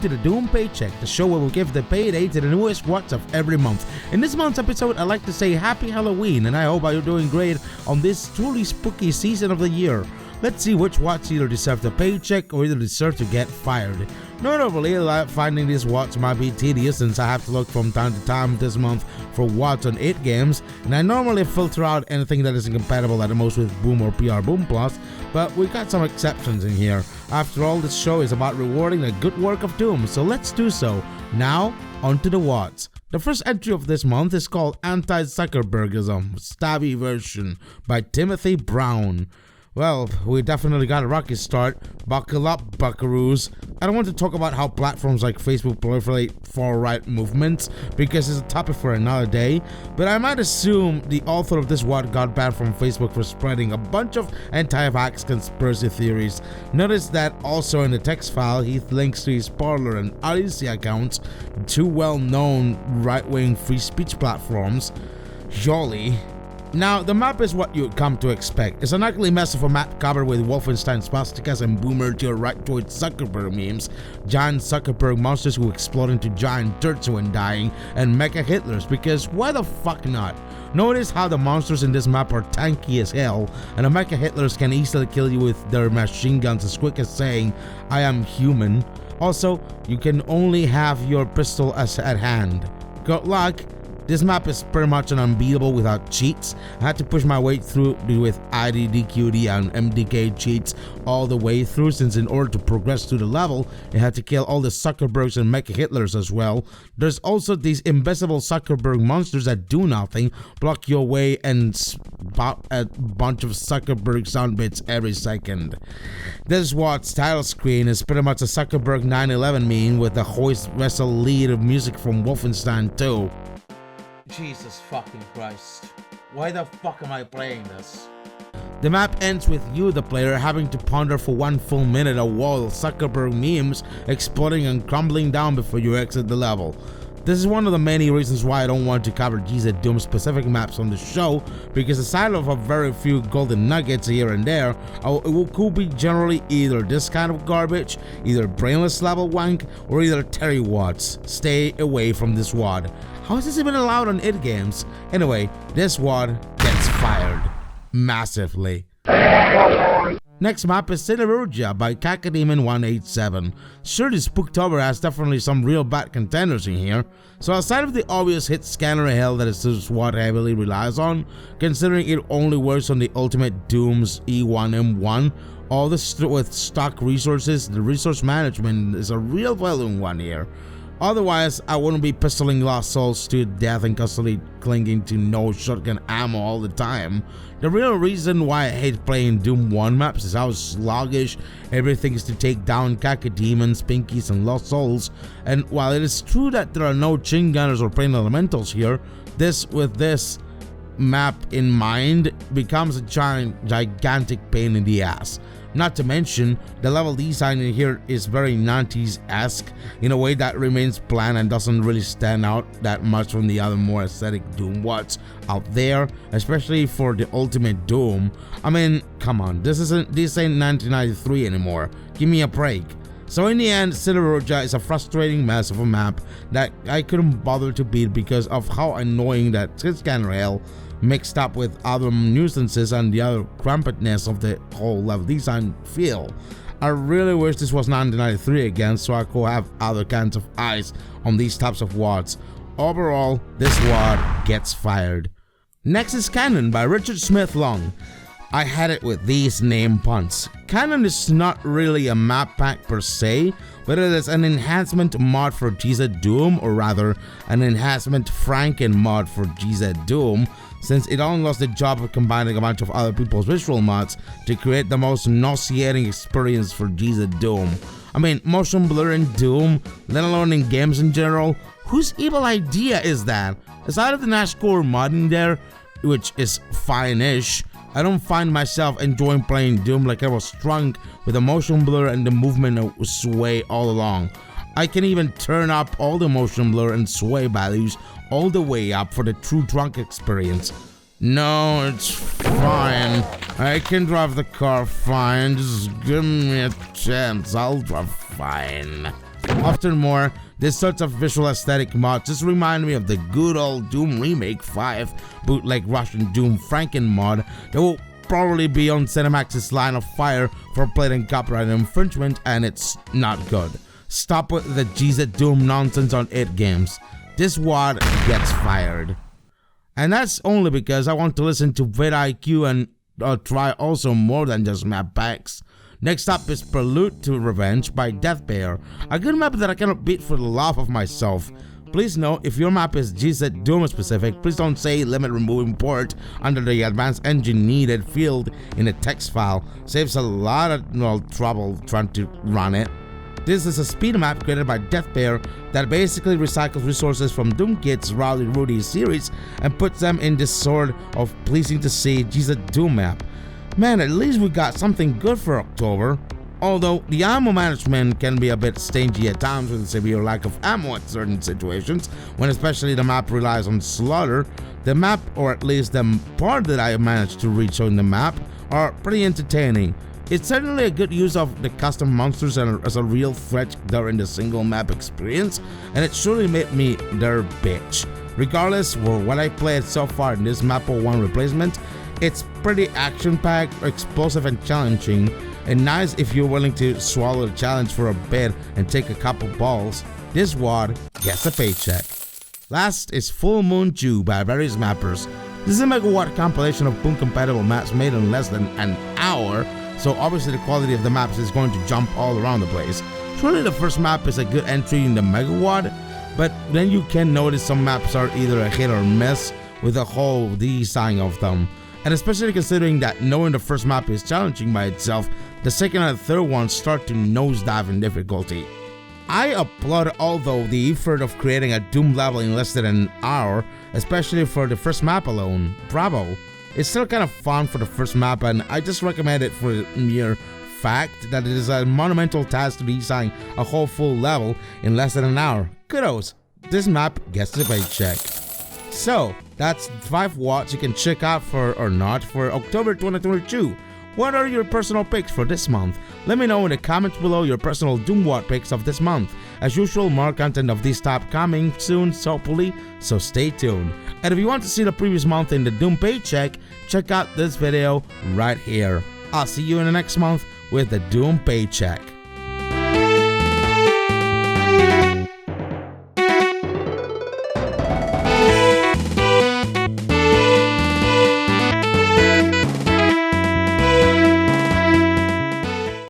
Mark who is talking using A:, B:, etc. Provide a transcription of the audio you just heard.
A: to the Doom Paycheck, the show where we give the payday to the newest WADS of every month. In this month's episode, I'd like to say Happy Halloween, and I hope you're doing great on this truly spooky season of the year. Let's see which WADS either deserve the paycheck or either deserve to get fired. Notably, finding these WADS might be tedious since I have to look from time to time this month for WADS on 8 games, and I normally filter out anything that isn't compatible at the most with Boom or PR Boom Plus, but we got some exceptions in here. After all, this show is about rewarding the good work of Doom, so let's do so. Now, onto the WADS. The first entry of this month is called Anti-Suckerbergism, Stabby version by Timothy Brown. Well, we definitely got a rocky start. Buckle up, buckaroos. I don't want to talk about how platforms like Facebook proliferate far-right movements because it's a topic for another day, but I might assume the author of this WAD got banned from Facebook for spreading a bunch of anti-vax conspiracy theories. Notice that also in the text file, he links to his Parler and Odyssey accounts, two well-known right-wing free speech platforms. Jolly. Now, the map is what you'd come to expect. It's an ugly mess of a map covered with Wolfenstein swastikas and boomer to your right towards Zuckerberg memes, giant Zuckerberg monsters who explode into giant turds when dying, and mecha Hitlers, because why the fuck not? Notice how the monsters in this map are tanky as hell, and the mecha Hitlers can easily kill you with their machine guns as quick as saying, "I am human." Also, you can only have your pistol at hand. Good luck. This map is pretty much an unbeatable without cheats. I had to push my way through with IDDQD and MDK cheats all the way through, since in order to progress through the level, you had to kill all the Zuckerbergs and Mecha Hitlers as well. There's also these invisible Zuckerberg monsters that do nothing, block your way, and spout a bunch of Zuckerberg sound bits every second. This WAD's title screen is pretty much a Zuckerberg 9/11 meme with the hoist vessel lead of music from Wolfenstein 2. Jesus fucking Christ. Why the fuck am I playing this? The map ends with you, the player, having to ponder for 1 full minute a wall of Zuckerberg memes exploding and crumbling down before you exit the level. This is one of the many reasons why I don't want to cover GZ Doom specific maps on the show, because aside of a very few golden nuggets here and there, it could be generally either this kind of garbage, either brainless level wank, or either Terry WADS. Stay away from this WAD. How is this even allowed on id games? Anyway, this WAD gets fired. Massively. Next map is Roja by Cacademon187. Sure, this Spooktober has definitely some real bad contenders in here. So aside of the obvious hit scanner hell that this WAD heavily relies on, considering it only works on the Ultimate Doom's E1M1, all this with stock resources, the resource management is a real well-known one here. Otherwise, I wouldn't be pistoling lost souls to death and constantly clinging to no shotgun ammo all the time. The real reason why I hate playing Doom 1 maps is how sluggish everything is to take down Cacademons, Pinkies, and Lost Souls. And while it is true that there are no chin gunners or plane elementals here, with this map in mind becomes a gigantic pain in the ass. Not to mention, the level design in here is very 90s-esque in a way that remains bland and doesn't really stand out that much from the other more aesthetic Doom WADs out there, especially for the Ultimate Doom. I mean, come on, this ain't 1993 anymore. Give me a break. So in the end, Roja is a frustrating mess of a map that I couldn't bother to beat because of how annoying that scanner hell mixed up with other nuisances and the other crampedness of the whole level design feel. I really wish this was 1993 again so I could have other kinds of eyes on these types of WADs. Overall, this WAD gets fired. Next is Canon by Richard Smith Long. I had it with these name puns. Canon is not really a map pack per se, but it is an enhancement mod for GZ Doom, or rather, an enhancement Franken mod for GZ Doom, since it only does the job of combining a bunch of other people's visual mods to create the most nauseating experience for GZ Doom. I mean, motion blur in Doom, let alone in games in general, whose evil idea is that? Aside of the Nashcore modding there, which is fine-ish, I don't find myself enjoying playing Doom like I was drunk with the motion blur and the movement sway all along. I can even turn up all the motion blur and sway values all the way up for the true drunk experience. No, it's fine. I can drive the car fine. Just give me a chance. I'll drive fine. Often more, this sort of visual aesthetic mod just remind me of the good old Doom Remake 5 bootleg Russian Doom Franken mod that will probably be on Cinemax's line of fire for blatant copyright infringement, and it's not good. Stop with the GZ Doom nonsense on it games. This WAD gets fired. And that's only because I want to listen to vidIQ and try also more than just map packs. Next up is Pollute to Revenge by Deathbear, a good map that I cannot beat for the love of myself. Please note, if your map is GZ Doom specific, please don't say limit remove import under the advanced engine needed field in a text file. Saves a lot of trouble trying to run it. This is a speed map created by Deathbear that basically recycles resources from Doomkit's Rowdy Rudy series and puts them in this sort of pleasing to see GZ Doom map. Man, at least we got something good for October. Although the ammo management can be a bit stingy at times with a severe lack of ammo at certain situations, when especially the map relies on slaughter, the map, or at least the part that I managed to reach on the map, are pretty entertaining. It's certainly a good use of the custom monsters as a real threat during the single map experience, and it surely made me their bitch. Regardless of what I played so far in this Map 01 replacement, it's pretty action-packed, explosive and challenging, and nice if you're willing to swallow the challenge for a bit and take a couple balls. This WAD gets a paycheck. Last is Full Moon Jew by various mappers. This is a megawatt compilation of boom-compatible maps made in less than an hour, so obviously the quality of the maps is going to jump all around the place. Surely the first map is a good entry in the megawatt, but then you can notice some maps are either a hit or miss with the whole design of them. And especially considering that knowing the first map is challenging by itself, the second and third ones start to nosedive in difficulty. I applaud although the effort of creating a Doom level in less than an hour, especially for the first map alone. Bravo! It's still kind of fun for the first map, and I just recommend it for the mere fact that it is a monumental task to design a whole full level in less than an hour. Kudos! This map gets the paycheck. So, that's 5 watts you can check out for or not for October 2022. What are your personal picks for this month? Let me know in the comments below your personal Doom Watt picks of this month. As usual, more content of this type coming soon, hopefully, so stay tuned. And if you want to see the previous month in the Doom Paycheck, check out this video right here. I'll see you in the next month with the Doom Paycheck.